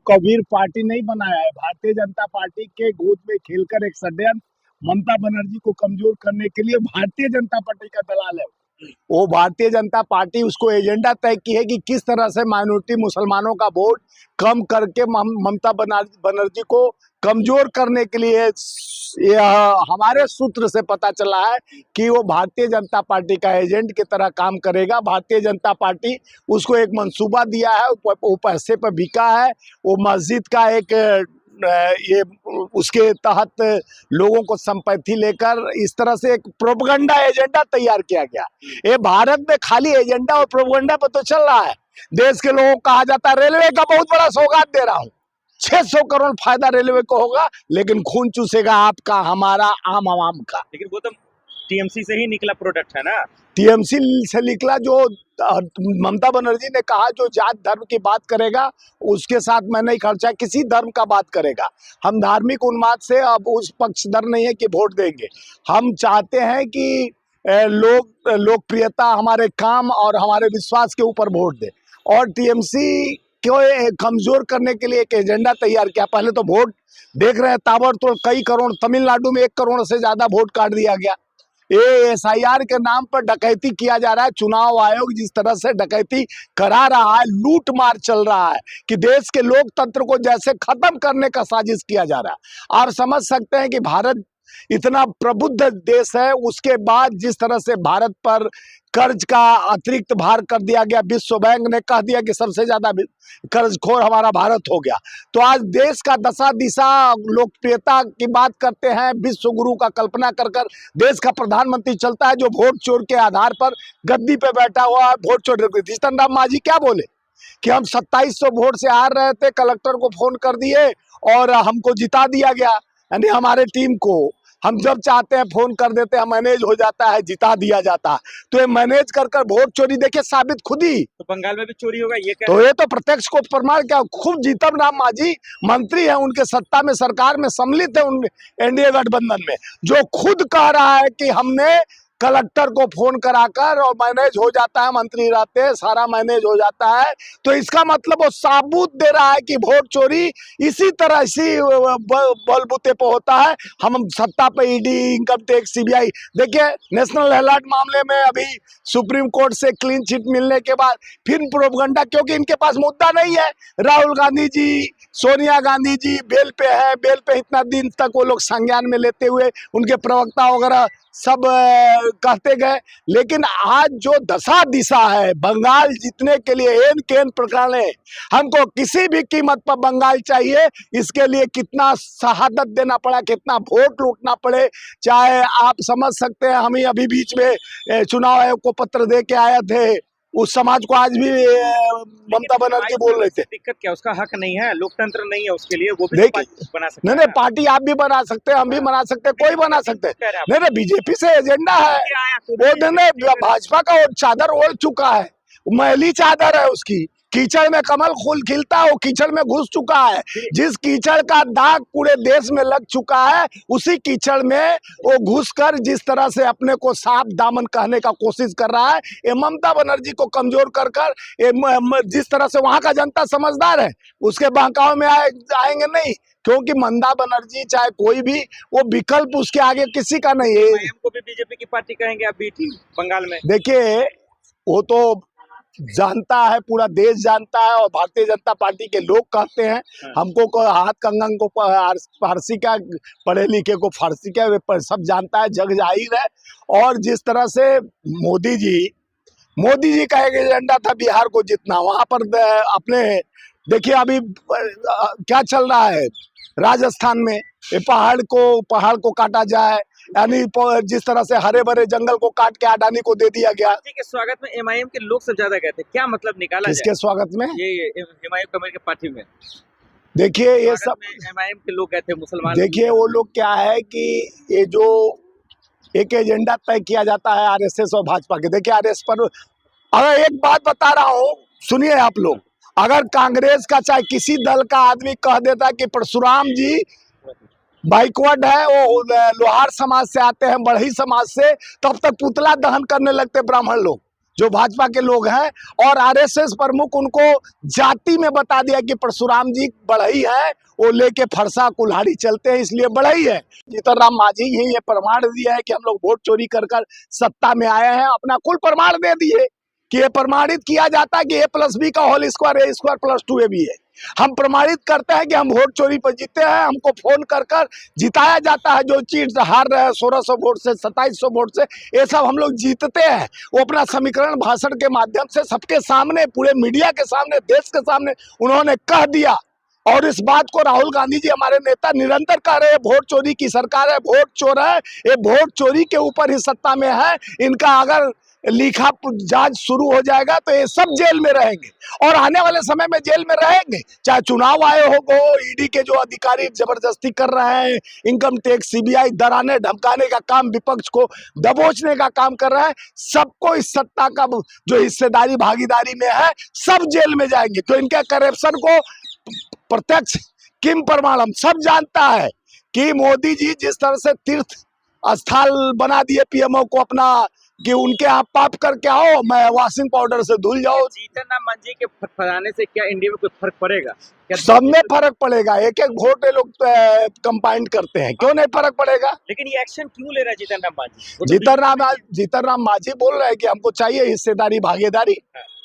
Kabir party नहीं बनाया है। भारतीय जनता पार्टी के गोद में खेलकर एक षड्यंत्र ममता बनर्जी को कमजोर करने के लिए भारतीय जनता पार्टी का दलाल है। वो भारतीय जनता पार्टी उसको एजेंडा तय की है कि किस तरह से माइनॉरिटी मुसलमानों का वोट कम करके ममता बनर्जी को कमजोर करने के लिए। यह हमारे सूत्र से पता चला है कि वो भारतीय जनता पार्टी का एजेंट की तरह काम करेगा। भारतीय जनता पार्टी उसको एक मंसूबा दिया है, वो पैसे पर बिका है। वो मस्जिद का एक ये उसके तहत लोगों को संपत्ति लेकर इस तरह से एक प्रोपगंडा एजेंडा तैयार किया गया। ये भारत में खाली एजेंडा और प्रोपगंडा पर तो चल रहा है। देश के लोगों को कहा जाता है रेलवे का बहुत बड़ा सौगात दे रहा हूं, 600 करोड़ फायदा रेलवे को होगा, लेकिन खून चूसेगा आपका, हमारा, आम आवाम का। लेकिन वो तो टीएमसी से ही निकला प्रोडक्ट है ना। टीएमसी से निकला। जो ममता बनर्जी ने कहा जो जात धर्म की बात करेगा उसके साथ मैं नहीं खर्चा, किसी धर्म का बात करेगा। हम धार्मिक उन्माद से अब उस पक्षधर नहीं है कि वोट देंगे। हम चाहते हैं कि लोकप्रियता हमारे काम और हमारे विश्वास के ऊपर वोट दे। और टीएमसी को कमजोर करने के लिए एक एजेंडा तैयार किया। पहले तो वोट देख रहे हैं ताबड़तोड़ कई करोड़, तमिलनाडु में 1 करोड़ से ज्यादा वोट काट दिया गया। ये SIR के नाम पर डकैती किया जा रहा है। चुनाव आयोग जिस तरह से डकैती करा रहा है, लूट मार चल रहा है कि देश के लोकतंत्र को जैसे खत्म करने का साजिश किया जा रहा है। आप समझ सकते हैं कि भारत इतना प्रबुद्ध देश है, उसके बाद जिस तरह से भारत पर कर्ज का अतिरिक्त भार कर दिया गया। विश्व बैंक ने कह दिया कि सबसे ज्यादा कर्जखोर हमारा भारत हो गया। तो आज देश का दशा दिशा, लोकप्रियता की बात करते हैं, विश्व गुरु का कल्पना कर देश का प्रधानमंत्री चलता है जो वोट चोर के आधार पर गद्दी पे बैठा हुआ है। वोट चोर जीतन राम मांझी क्या बोले कि हम 2700 वोट से हार रहे थे, कलेक्टर को फोन कर दिए और हमको जिता दिया गया। यानी हमारे टीम को हम जब चाहते हैं फोन कर देते हैं, मैनेज हो जाता है, जिता दिया जाता है। तो ये मैनेज कर वोट चोरी देखिए साबित खुद ही। तो बंगाल में भी चोरी होगा ये तो ये तो प्रत्यक्ष को प्रमाण क्या, खुद जीतन राम मांझी मंत्री है, उनके सत्ता में सरकार में सम्मिलित है, उन एनडीए गठबंधन में, जो खुद कह रहा है कि हमने कलेक्टर को फोन कराकर और मैनेज हो जाता है, मंत्री रहते हैं, सारा मैनेज हो जाता है। तो इसका मतलब वो साबूत दे रहा है कि वोट चोरी इसी तरह इसी बलबूते पे होता है। हम सत्ता पे ईडी, इनकम टैक्स, CBI, देखिए नेशनल अलर्ट मामले में अभी सुप्रीम कोर्ट से क्लीन चिट मिलने के बाद फिर प्रोपगंडा, क्योंकि इनके पास मुद्दा नहीं है। राहुल गांधी जी, सोनिया गांधी जी बेल पे है, बेल पे इतना दिन तक वो लोग संज्ञान में लेते हुए उनके प्रवक्ता वगैरह सब कहते गए। लेकिन आज जो दशा दिशा है, बंगाल जीतने के लिए एन केन प्रकार है, हमको किसी भी कीमत पर बंगाल चाहिए। इसके लिए कितना शहादत देना पड़ा, कितना वोट लूटना पड़े, चाहे आप समझ सकते हैं। हम ही अभी बीच में चुनाव आयोग को पत्र दे के आए थे, उस समाज को आज भी ममता बनर्जी बोल रहे थे। दिक्कत क्या, उसका हक नहीं है, लोकतंत्र नहीं है उसके लिए, वो भी बना सकते हैं। नहीं, पार्टी आप भी बना सकते हैं, हम भी बना सकते हैं, कोई बना सकते हैं। नहीं, बीजेपी से एजेंडा है वो, भाजपा का वो चादर ओढ़ चुका है, मैली चादर है उसकी। कीचड़ में कमल फूल खिलता है, वो कीचड़ में घुस चुका है। जिस कीचड़ का दाग पूरे देश में लग चुका है, उसी कीचड़ में वो घुसकर जिस तरह से अपने को साफ दामन कहने का कोशिश कर रहा है, ये ममता बनर्जी को कमजोर कर जिस तरह से वहां का जनता समझदार है, उसके बहकाव में आएंगे नहीं। क्योंकि ममता बनर्जी चाहे कोई भी, वो विकल्प उसके आगे किसी का नहीं है। को भी बीजेपी की पार्टी कहेंगे आप भी थी बंगाल में। देखिए वो तो जानता है, पूरा देश जानता है, और भारतीय जनता पार्टी के लोग कहते हैं। हमको हाथ कंगन को फारसी का, पढ़े लिखे को फारसी का, सब जानता है, जग जाहिर है। और जिस तरह से मोदी जी का एक एजेंडा था बिहार को जितना, वहां पर अपने देखिए अभी क्या चल रहा है राजस्थान में, ये पहाड़ को काटा जाए, यानी जिस तरह से हरे भरे जंगल को काट के अडानी को दे दिया गया। के स्वागत में MIM के लोग सब ज्यादा गए थे, क्या मतलब निकाला किसके स्वागत में? ये हुमायूं कबीर की पार्टी में। देखिए ये सब MIM के लोग गए थे, मुसलमान। देखिए वो लोग क्या है कि ये जो एक एजेंडा तय किया जाता है RSS और भाजपा के, देखिए RSS पर अगर एक बात बता रहा हूँ, सुनिए आप लोग, अगर कांग्रेस का चाहे किसी दल का आदमी कह देता कि परशुराम जी बैकवर्ड है, वो लोहार समाज से आते हैं, बढ़ई समाज से, तब तक पुतला दहन करने लगते ब्राह्मण लोग। जो भाजपा के लोग हैं, और आरएसएस प्रमुख उनको जाति में बता दिया कि परशुराम जी बढ़ई है, वो लेके फरसा कुल्हाड़ी चलते हैं इसलिए बढ़ई है। जीतन राम मांझी ही ये प्रमाण दिया है कि हम लोग वोट चोरी कर कर सत्ता में आए हैं, अपना कुल प्रमाण दे दिए कि ये प्रमाणित किया जाता है कि a+b का होल स्क्वायर a² + 2ab है। हम प्रमाणित करते हैं कि हम वोट चोरी पर जीते हैं, हमको फोन कर कर जिताया जाता है, जो चीज हार रहे हैं 1600 वोट से 2700 वोट से, ये सब हम लोग जीतते हैं। वो अपना समीकरण भाषण के माध्यम से सबके सामने, पूरे मीडिया के सामने, देश के सामने उन्होंने कह दिया। और इस बात को राहुल गांधी जी हमारे नेता निरंतर कह रहे हैं, वोट चोरी की सरकार है, वोट चोर है, ये वोट चोरी के ऊपर ही सत्ता में है। इनका अगर लिखा जांच शुरू हो जाएगा तो ये सब जेल में रहेंगे, और आने वाले समय में जेल में रहेंगे। चाहे चुनाव आयोग हो, ईडी के जो अधिकारी जबरदस्ती कर रहे हैं, इनकम टैक्स, सीबीआई डराने धमकाने का काम, विपक्ष को दबोचने का काम कर रहा है, सबको इस सत्ता का जो हिस्सेदारी भागीदारी में है, सब जेल में जाएंगे। तो इनके करप्शन को प्रत्यक्ष किम प्रमाणम सब जानता है कि मोदी जी जिस तरह से तीर्थ स्थल बना दिए पीएमओ को अपना, कि उनके आप पाप करके आओ, मैं वॉशिंग पाउडर से धुल जाओ। जीतन राम मांझी के फटफटाने से क्या इंडिया में कोई फर्क पड़ेगा? सब में फर्क पड़ेगा, एक एक वोट ये लोग कंपाइंड करते हैं, क्यों नहीं फर्क पड़ेगा? लेकिन ये एक्शन क्यों ले रहा है जीतन राम मांझी? जीतन राम मांझी बोल रहे हैं कि हमको चाहिए हिस्सेदारी भागीदारी,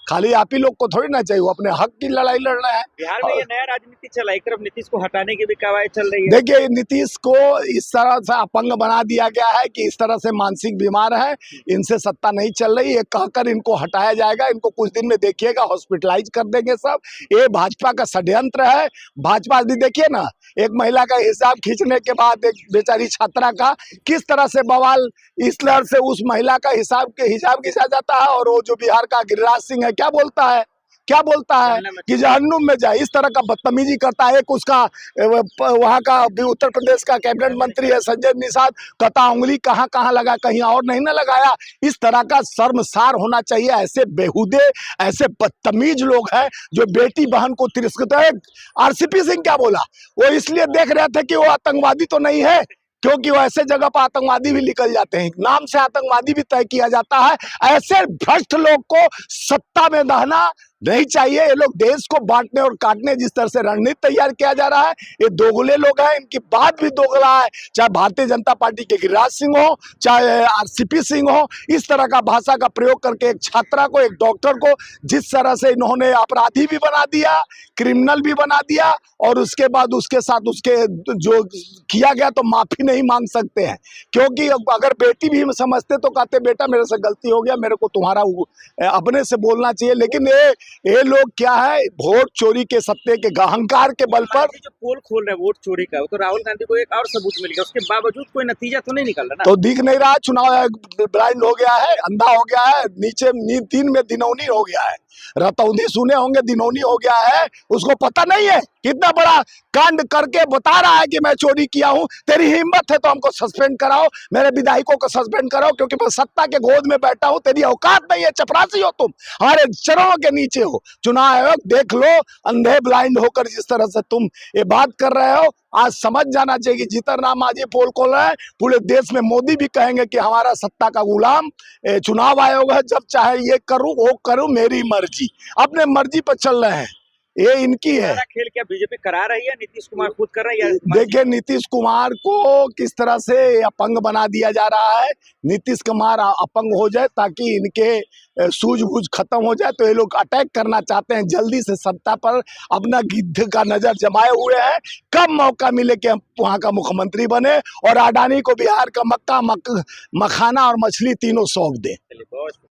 खाली आप ही लोग को थोड़ी ना चाहिए, वो अपने हक की लड़ाई लड़ रहे हैं। बिहार में ये नया राजनीति चला, एक तरफ नीतीश को हटाने की भी कवायद चल रही है। देखिए, नीतीश को इस तरह से अपंग बना दिया गया है कि इस तरह से मानसिक बीमार है, इनसे सत्ता नहीं चल रही, ये कहकर इनको हटाया जाएगा। इनको कुछ दिन में देखिएगा हॉस्पिटलाइज कर देंगे सब। ये भाजपा का षड्यंत्र है। भाजपा भी देखिए ना, एक महिला का हिसाब खींचने के बाद एक बेचारी छात्रा का किस तरह से बवाल, इस लहर से उस महिला का हिसाब खींचा जाता है, और वो जो बिहार का गिरिराज सिंह है क्या बोलता है कि जहन्नुम में जाए, इस तरह का बदतमीजी करता है। एक उसका वहाँ का भी उत्तर प्रदेश का कैबिनेट मंत्री है संजय निषाद, कहता उंगली कहाँ कहाँ लगा, कहीं और नहीं ना लगाया। इस तरह का शर्मसार होना चाहिए। ऐसे बेहुदे, ऐसे बदतमीज लोग हैं जो बेटी बहन को तिरस्कृत है। आरसीपी सिंह क्या बोला, वो इसलिए देख रहे थे कि वो आतंकवादी तो नहीं है, क्योंकि वो ऐसे जगह पर आतंकवादी भी निकल जाते हैं, नाम से आतंकवादी भी तय किया जाता है। ऐसे भ्रष्ट लोग को सत्ता में रहना नहीं चाहिए। ये लोग देश को बांटने और काटने जिस तरह से रणनीति तैयार किया जा रहा है, ये दोगले लोग हैं, इनकी बात भी दोगला है। चाहे भारतीय जनता पार्टी के गिरिराज सिंह हो, चाहे आरसीपी सिंह हो, इस तरह का भाषा का प्रयोग करके एक छात्रा को, एक डॉक्टर को जिस तरह से इन्होंने अपराधी भी बना दिया, क्रिमिनल भी बना दिया, और उसके बाद उसके साथ उसके जो किया गया तो माफी नहीं मांग सकते हैं। क्योंकि अगर बेटी भी समझते तो कहते बेटा मेरे से गलती हो गया, मेरे को तुम्हारा अपने से बोलना चाहिए। लेकिन ये लोग क्या है, वोट चोरी के सत्ते के अहंकार के बल पर जो पोल खोल रहे हैं वोट चोरी का, तो राहुल गांधी को एक और सबूत मिल गया, उसके बावजूद कोई नतीजा तो नहीं निकल रहा ना। तो दिख नहीं रहा, चुनाव ब्लाइंड हो गया है, अंधा हो गया है, नीचे दिन में दिनौनी हो गया है, रतौंधी सुने होंगे, दिनौनी हो गया है। उसको पता नहीं है कितना बड़ा कांड करके बता रहा है कि मैं चोरी किया हूं। तेरी हिम्मत है तो हमको सस्पेंड कराओ, मेरे विधायकों को सस्पेंड कराओ, क्योंकि मैं सत्ता के गोद में बैठा हूं। तेरी औकात नहीं है, चपरासी हो तुम, हमारे चरणों के नीचे हो। चुनाव आयोग देख लो, अंधे ब्लाइंड होकर जिस तरह से तुम ये बात कर रहे हो, आज समझ जाना चाहिए कि जीतन राम मांझी पोल खोल रहे हैं। पूरे देश में मोदी भी कहेंगे कि हमारा सत्ता का गुलाम चुनाव आयोग है, जब चाहे ये करूं वो करूं, मेरी मर्जी, अपने मर्जी पर चल रहे हैं। ये इनकी है। खेल क्या बीजेपी करा रही है, नीतीश कुमार खुद कर रहा है? देखिए, नीतीश कुमार को किस तरह से अपंग बना दिया जा रहा है। नीतीश कुमार अपंग हो जाए ताकि इनके सूझबूझ खत्म हो जाए, तो ये लोग अटैक करना चाहते हैं, जल्दी से सत्ता पर अपना गिद्ध का नजर जमाए हुए हैं। कब मौका मिले कि हम वहाँ का मुख्यमंत्री बने और अडानी को बिहार का मक्का मखाना और मछली तीनों सौंप दें।